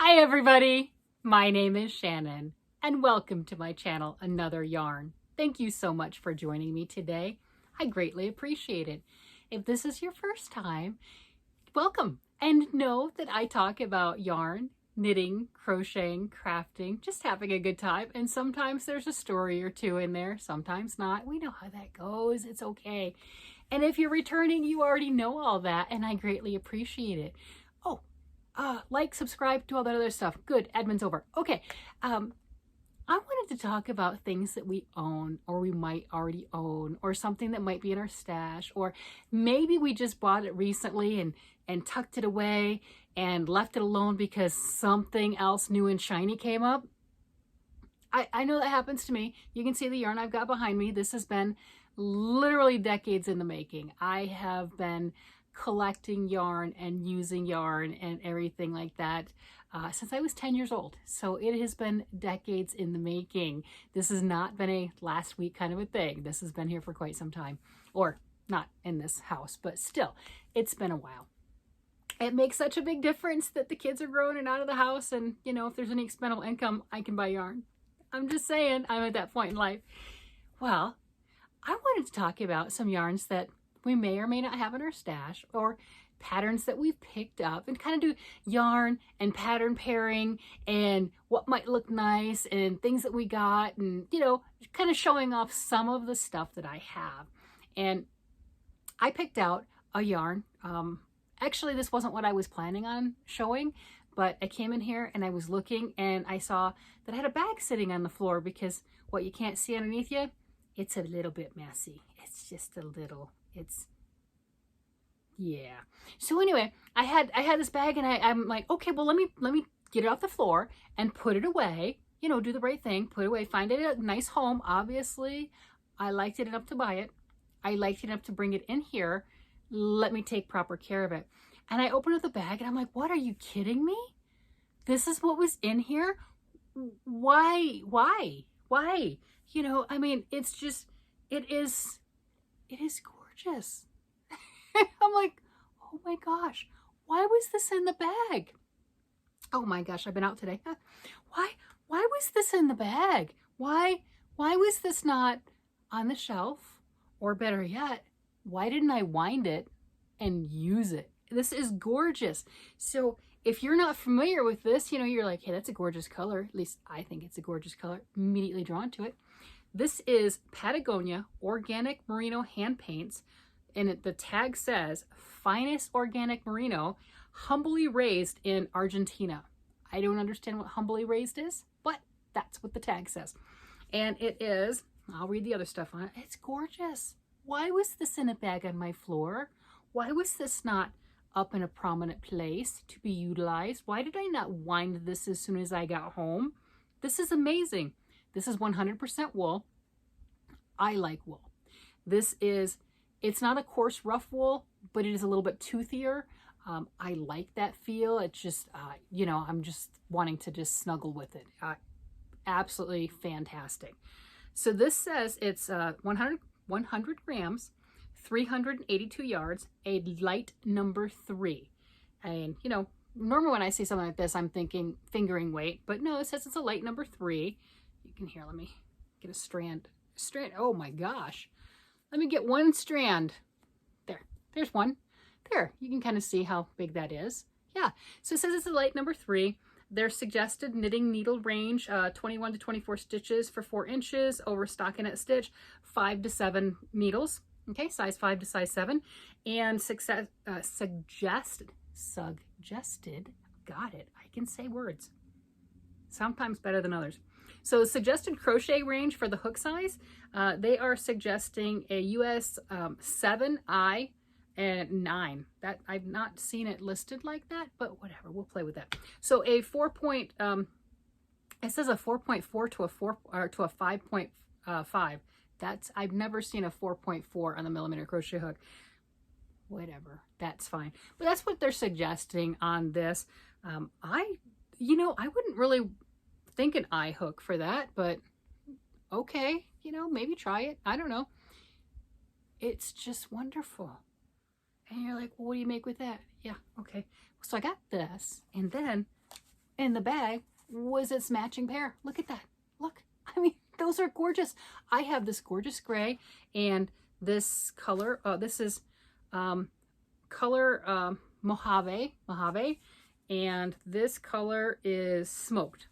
Hi everybody, my name is Shannon and welcome to my channel, Another Yarn. Thank you so much for joining me today. I greatly appreciate it. If this is your first time, welcome, and know that I talk about yarn, knitting, crocheting, crafting, just having a good time, and sometimes there's a story or two in there, sometimes not. We know how that goes, it's okay. And if you're returning, you already know all that, and I greatly appreciate it. Oh, like, subscribe, do all that other stuff. Good, admin's over. Okay, I wanted to talk about things that we own or we might already own, or something that might be in our stash, or maybe we just bought it recently and tucked it away and left it alone because something else new and shiny came up. I know that happens to me. You can see the yarn I've got behind me. This has been literally decades in the making. I have been collecting yarn and using yarn and everything like that since I was 10 years old. So it has been decades in the making. This has not been a last week kind of a thing. This has been here for quite some time, or not in this house, but still, it's been a while. It makes such a big difference that the kids are growing and out of the house, and you know, if there's any expendable income, I can buy yarn. I'm just saying, I'm at that point in life. Well, I wanted to talk about some yarns that we may or may not have in our stash, or patterns that we've picked up, and kind of do yarn and pattern pairing and what might look nice and things that we got, and you know, kind of showing off some of the stuff that I have. And I picked out a yarn. Actually, this wasn't what I was planning on showing, but I came in here and I was looking and I saw that I had a bag sitting on the floor, because what you can't see underneath you, it's a little bit messy. It's just a little, yeah. So anyway, I had this bag, and I'm like, okay, well, let me get it off the floor and put it away, you know, do the right thing, put it away, find it a nice home. Obviously, I liked it enough to buy it. I liked it enough to bring it in here. Let me take proper care of it. And I opened up the bag and I'm like, what, are you kidding me? This is what was in here? Why? You know, I mean, it's just, it is gorgeous. I'm like, oh my gosh, why was this in the bag? Oh my gosh, I've been out today. Why was this in the bag? Why was this not on the shelf? Or better yet, why didn't I wind it and use it? This is gorgeous. So if you're not familiar with this, you know, you're like, hey, that's a gorgeous color. At least I think it's a gorgeous color. Immediately drawn to it. This is Patagonia Organic Merino Hand Paints. And the tag says, finest organic merino, humbly raised in Argentina. I don't understand what humbly raised is, but that's what the tag says. And it is, I'll read the other stuff on it. It's gorgeous. Why was this in a bag on my floor? Why was this not up in a prominent place to be utilized? Why did I not wind this as soon as I got home? This is amazing. This is 100% wool. I like wool. This is, it's not a coarse, rough wool, but it is a little bit toothier. I like that feel. It's just, you know, I'm just wanting to just snuggle with it. Absolutely fantastic. So this says it's 100 grams, 382 yards, a light number 3. And, you know, normally when I say something like this, I'm thinking fingering weight, but no, it says it's a light number 3. You can hear, let me get a strand. Oh my gosh. Let me get one strand. There's one. There, you can kind of see how big that is. Yeah, so it says it's a light number 3. Their suggested knitting needle range, 21 to 24 stitches for 4 inches over stockinette stitch, 5 to 7 needles. Okay, size 5 to size 7. And suggested, got it, I can say words. Sometimes better than others. So suggested crochet range for the hook size, they are suggesting a US 7I and 9. That I've not seen it listed like that, but whatever, we'll play with that. So a 4 point, it says a 4.4 to a 4 or to a 5.5. That's, I've never seen a 4.4 on the millimeter crochet hook. Whatever, that's fine. But that's what they're suggesting on this. You know, I wouldn't really think an eye hook for that, but okay, you know, maybe try it. I don't know. It's just wonderful. And you're like, well, what do you make with that? Yeah, okay. So I got this, and then in the bag was its matching pair. Look at that. Look. I mean, those are gorgeous. I have this gorgeous gray and this color. This is color Mojave, and this color is smoked.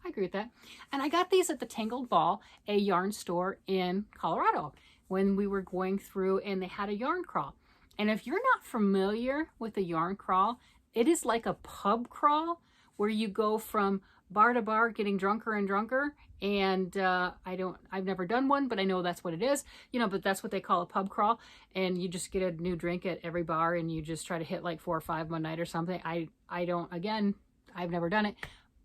I agree with that. And I got these at the Tangled Ball, a yarn store in Colorado, when we were going through, and they had a yarn crawl. And if you're not familiar with a yarn crawl, it is like a pub crawl where you go from bar to bar getting drunker and drunker. And I've never done one, but I know that's what it is, you know, but that's what they call a pub crawl. And you just get a new drink at every bar and you just try to hit like 4 or 5 one night or something. I've never done it,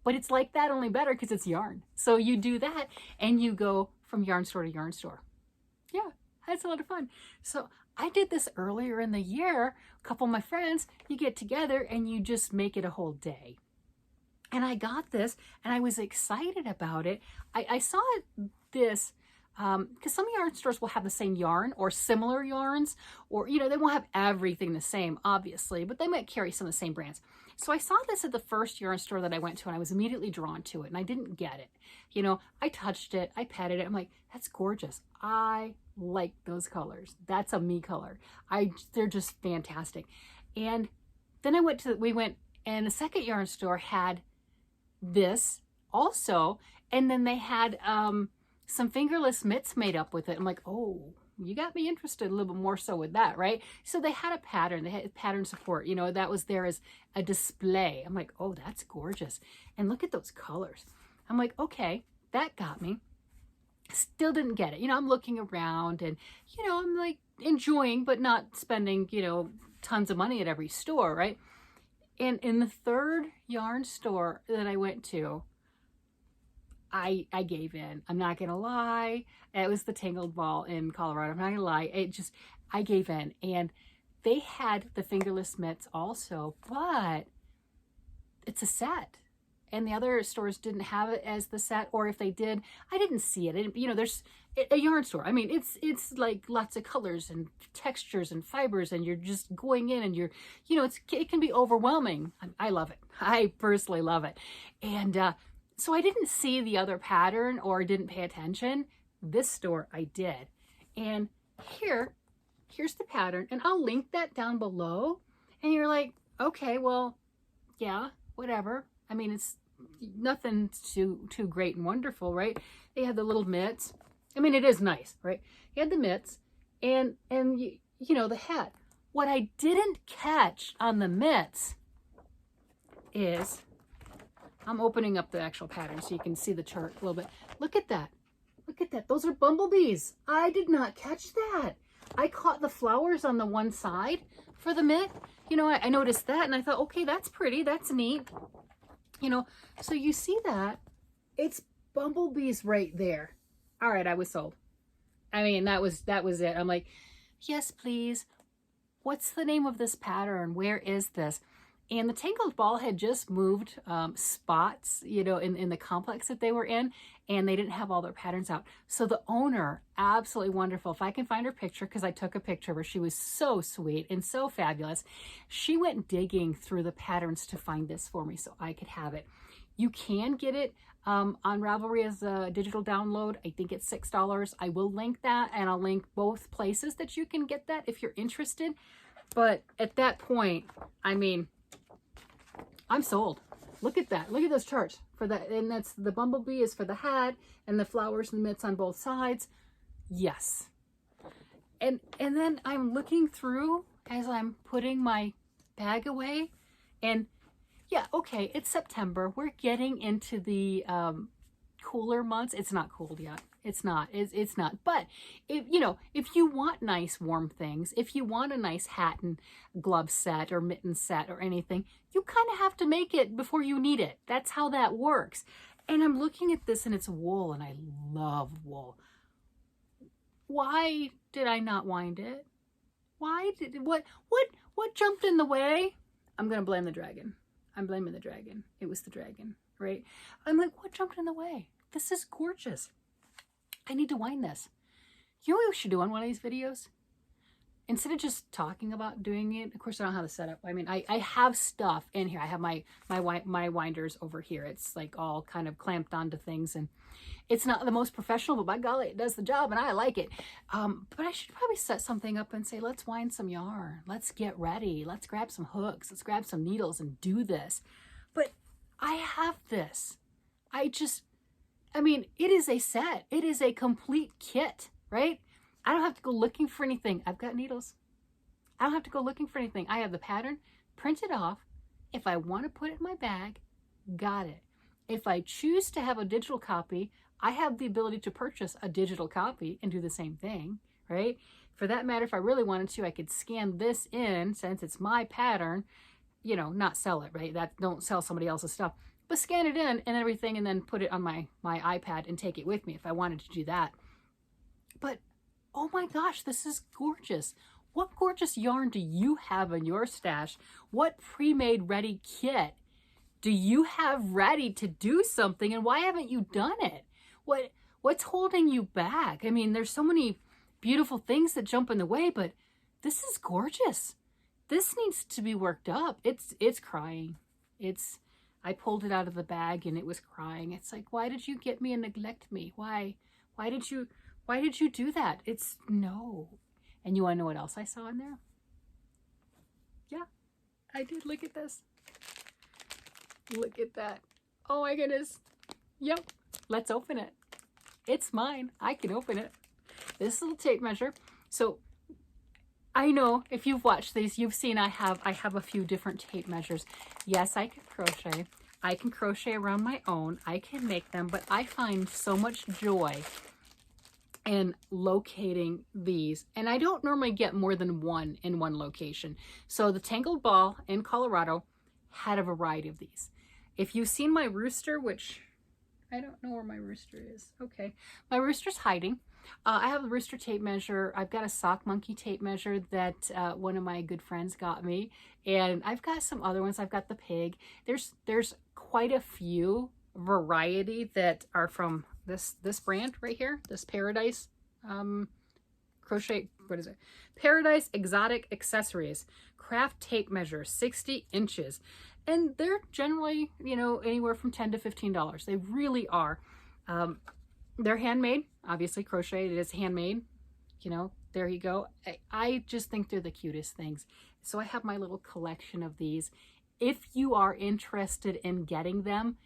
but it's like that, only better because it's yarn. So you do that and you go from yarn store to yarn store. Yeah, that's a lot of fun. So I did this earlier in the year. A couple of my friends, you get together and you just make it a whole day. And I got this and I was excited about it. I saw this because some yarn stores will have the same yarn or similar yarns, or, you know, they won't have everything the same, obviously, but they might carry some of the same brands. So I saw this at the first yarn store that I went to and I was immediately drawn to it and I didn't get it. You know, I touched it, I petted it. I'm like, that's gorgeous. I like those colors. That's a me color. They're just fantastic. And then we went and the second yarn store had this also, and then they had some fingerless mitts made up with it. I'm like, oh, you got me interested a little bit more so with that, right? So they had a pattern, they had pattern support, you know, that was there as a display. I'm like, oh, that's gorgeous. And look at those colors. I'm like, okay, that got me. Still didn't get it. You know, I'm looking around and, you know, I'm like enjoying, but not spending, you know, tons of money at every store, right? And in the third yarn store that I went to, I gave in. I'm not going to lie. It was the Tangled Ball in Colorado. I'm not going to lie. I gave in. And they had the fingerless mitts also, but it's a set. And the other stores didn't have it as the set, or if they did, I didn't see it. You know, there's a yarn store. I mean, it's like lots of colors and textures and fibers, and you're just going in and you're, you know, it can be overwhelming. I love it. I personally love it. And so I didn't see the other pattern or didn't pay attention. This store I did. And here's the pattern, and I'll link that down below. And you're like, okay, well, yeah, whatever. I mean, it's nothing too great and wonderful, right? They had the little mitts. I mean, it is nice, right? You had the mitts and you know, the hat. What I didn't catch on the mitts is, I'm opening up the actual pattern so you can see the chart a little bit. Look at that. Look at that. Those are bumblebees. I did not catch that. I caught the flowers on the one side for the mitt. You know, I noticed that and I thought, okay, that's pretty. That's neat. You know, so you see that it's bumblebees right there. All right, I was sold. I mean, that was it. I'm like, yes, please. What's the name of this pattern? Where is this? And the Tangled Ball had just moved spots, you know, in the complex that they were in, and they didn't have all their patterns out. So the owner, absolutely wonderful. If I can find her picture, because I took a picture where she was so sweet and so fabulous. She went digging through the patterns to find this for me so I could have it. You can get it on Ravelry as a digital download. I think it's $6. I will link that, and I'll link both places that you can get that if you're interested. But at that point, I mean, I'm sold. Look at that. Look at those charts for that. And that's the bumblebee is for the hat and the flowers and mitts on both sides. Yes. And then I'm looking through as I'm putting my bag away, and yeah, okay, it's September. We're getting into the cooler months. It's not cold yet. It's not. It's not. But if you want nice warm things, if you want a nice hat and glove set or mitten set or anything, you kind of have to make it before you need it. That's how that works. And I'm looking at this and it's wool, and I love wool. Why did I not wind it? What jumped in the way? I'm going to blame the dragon. I'm blaming the dragon. It was the dragon, right? I'm like, what jumped in the way? This is gorgeous. I need to wind this. You know what we should do on one of these videos? instead of just talking about doing it, of course I don't have the setup. I mean, I have stuff in here. I have my winders over here. It's like all kind of clamped onto things, and it's not the most professional, but by golly, it does the job and I like it. But I should probably set something up and say, let's wind some yarn. Let's get ready. Let's grab some hooks. Let's grab some needles and do this. But I have this. I mean, it is a set. It is a complete kit, right? I don't have to go looking for anything. I've got needles. I don't have to go looking for anything. I have the pattern printed off. If I want to put it in my bag, got it. If I choose to have a digital copy, I have the ability to purchase a digital copy and do the same thing, right? For that matter, if I really wanted to, I could scan this in, since it's my pattern, you know, not sell it, right? Don't sell somebody else's stuff, but scan it in and everything, and then put it on my iPad and take it with me if I wanted to do that. But oh my gosh, this is gorgeous. What gorgeous yarn do you have in your stash? What pre-made ready kit do you have ready to do something, and why haven't you done it? What's holding you back? I mean, there's so many beautiful things that jump in the way, but this is gorgeous. This needs to be worked up. It's crying. I pulled it out of the bag and it was crying. It's like, why did you get me and neglect me? Why did you do that? It's no. And you want to know what else I saw in there? Yeah, I did. Look at this. Look at that. Oh my goodness. Yep. Let's open it. It's mine. I can open it. This little tape measure. So I know if you've watched these, you've seen I have a few different tape measures. Yes, I can crochet. I can crochet around my own. I can make them, but I find so much joy in locating these. And I don't normally get more than one in one location. So the Tangled Ball in Colorado had a variety of these. If you've seen my rooster, which I don't know where my rooster is. Okay. My rooster's hiding. I have a rooster tape measure. I've got a sock monkey tape measure that one of my good friends got me. And I've got some other ones. I've got the pig. There's quite a few variety that are from this brand right here. This Paradise crochet, what is it? Paradise Exotic Accessories. Craft tape measure, 60 inches. And they're generally, you know, anywhere from $10 to $15. They really are. They're handmade, obviously crocheted. It is handmade. You know, there you go. I just think they're the cutest things. So I have my little collection of these. If you are interested in getting them,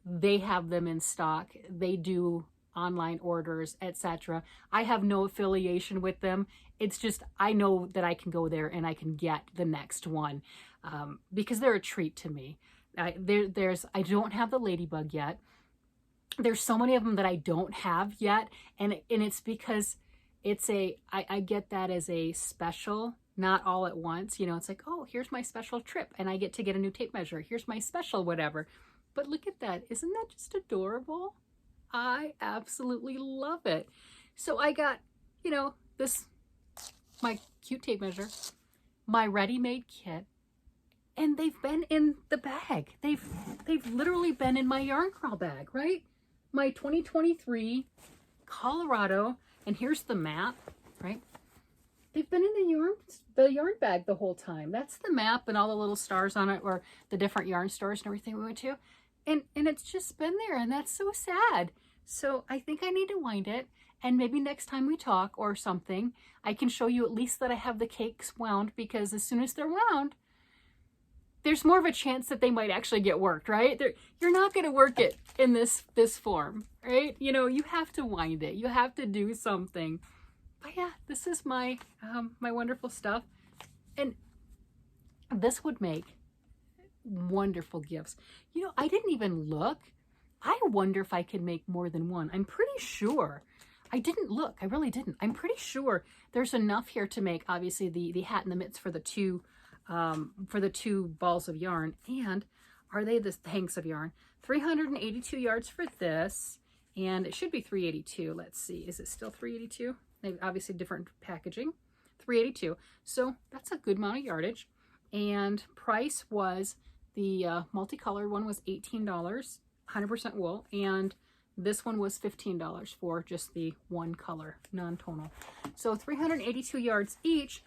they have them in stock. They do online orders, etc. I have no affiliation with them. It's just, I know that I can go there and I can get the next one. Because they're a treat to me. I don't have the ladybug yet. There's so many of them that I don't have yet, and it's because I get that as a special, not all at once. You know, it's like, oh, here's my special trip, and I get to get a new tape measure. Here's my special whatever. But look at that. Isn't that just adorable? I absolutely love it. So I got, you know, my cute tape measure, my ready-made kit, and they've been in the bag. They've literally been in my yarn crawl bag, right? My 2023 Colorado, and here's the map, right? They've been in the yarn bag the whole time. That's the map and all the little stars on it, or the different yarn stores and everything we went to. And it's just been there, and that's so sad. So I think I need to wind it, and maybe next time we talk or something, I can show you at least that I have the cakes wound, because as soon as they're wound, there's more of a chance that they might actually get worked, right? You're not going to work it in this form, right? You know, you have to wind it. You have to do something. But yeah, this is my my wonderful stuff. And this would make wonderful gifts. You know, I didn't even look. I wonder if I could make more than one. I'm pretty sure. I didn't look. I really didn't. I'm pretty sure there's enough here to make, obviously, the hat and the mitts for the two balls of yarn. And are they the hanks of yarn? 382 yards for this, and it should be 382. Let's see, is it still 382? Maybe, obviously different packaging. 382. So that's a good amount of yardage. And price was, the multicolored one was $18, 100% wool, and this one was $15 for just the one color, non-tonal. So 382 yards each,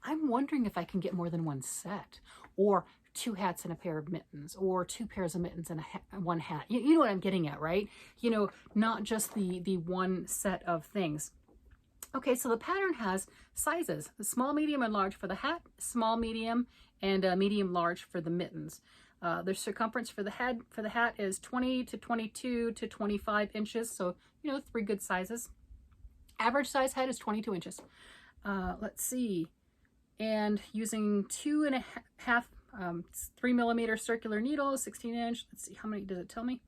I'm wondering if I can get more than one set, or 2 hats and a pair of mittens, or 2 pairs of mittens and one hat. You know what I'm getting at, right? You know, not just the one set of things. Okay, so the pattern has sizes: small, medium, and large for the hat, small, medium, and medium, large for the mittens. The circumference for the hat is 20 to 22 to 25 inches, so, you know, 3 good sizes. Average size head is 22 inches. Let's see. And using 2.5 3mm circular needles, 16-inch. Let's see, how many does it tell me?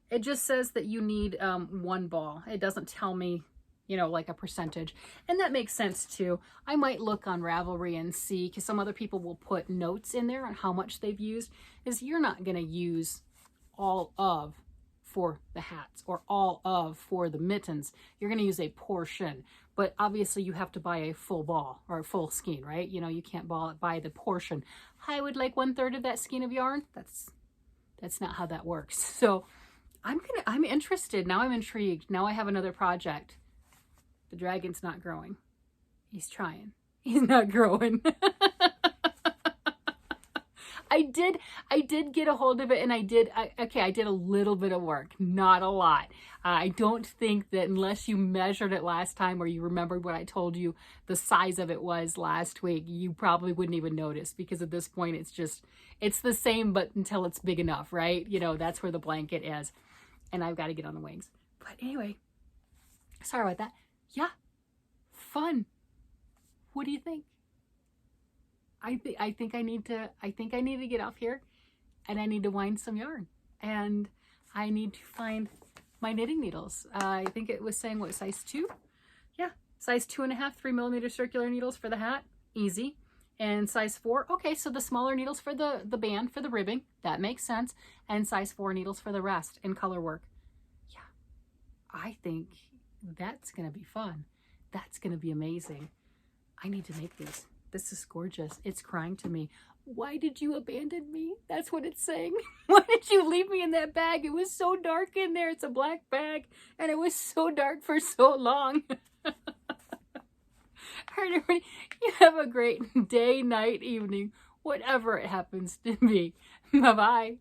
It just says that you need 1 ball. It doesn't tell me, you know, like a percentage. And that makes sense too. I might look on Ravelry and see, because some other people will put notes in there on how much they've used, is you're not going to use all of for the hats or all of for the mittens. You're going to use a portion, but obviously you have to buy a full ball or a full skein, right? You know, you can't buy the portion. I would like 1/3 of that skein of yarn. That's not how that works. So I'm interested. Now I'm intrigued. Now I have another project. The dragon's not growing. He's trying. He's not growing. I did get a hold of it, and I did a little bit of work, not a lot. I don't think that unless you measured it last time or you remembered what I told you the size of it was last week, you probably wouldn't even notice, because at this point it's the same, but until it's big enough, right? You know, that's where the blanket is. And I've got to get on the wings. But anyway, sorry about that. Yeah, fun. What do you think? I think I need to get off here, and I need to wind some yarn, and I need to find my knitting needles. I think it was saying, what, size 2? Yeah, size 2.5 3mm circular needles for the hat, easy. And size 4, okay, so the smaller needles for the band, for the ribbing, that makes sense. And size 4 needles for the rest in color work. Yeah, I think that's gonna be fun. That's gonna be amazing. I need to make these. This is gorgeous. It's crying to me. Why did you abandon me? That's what it's saying. Why did you leave me in that bag? It was so dark in there. It's a black bag, and it was so dark for so long. All right, everybody, you have a great day, night, evening, whatever it happens to be. Bye-bye.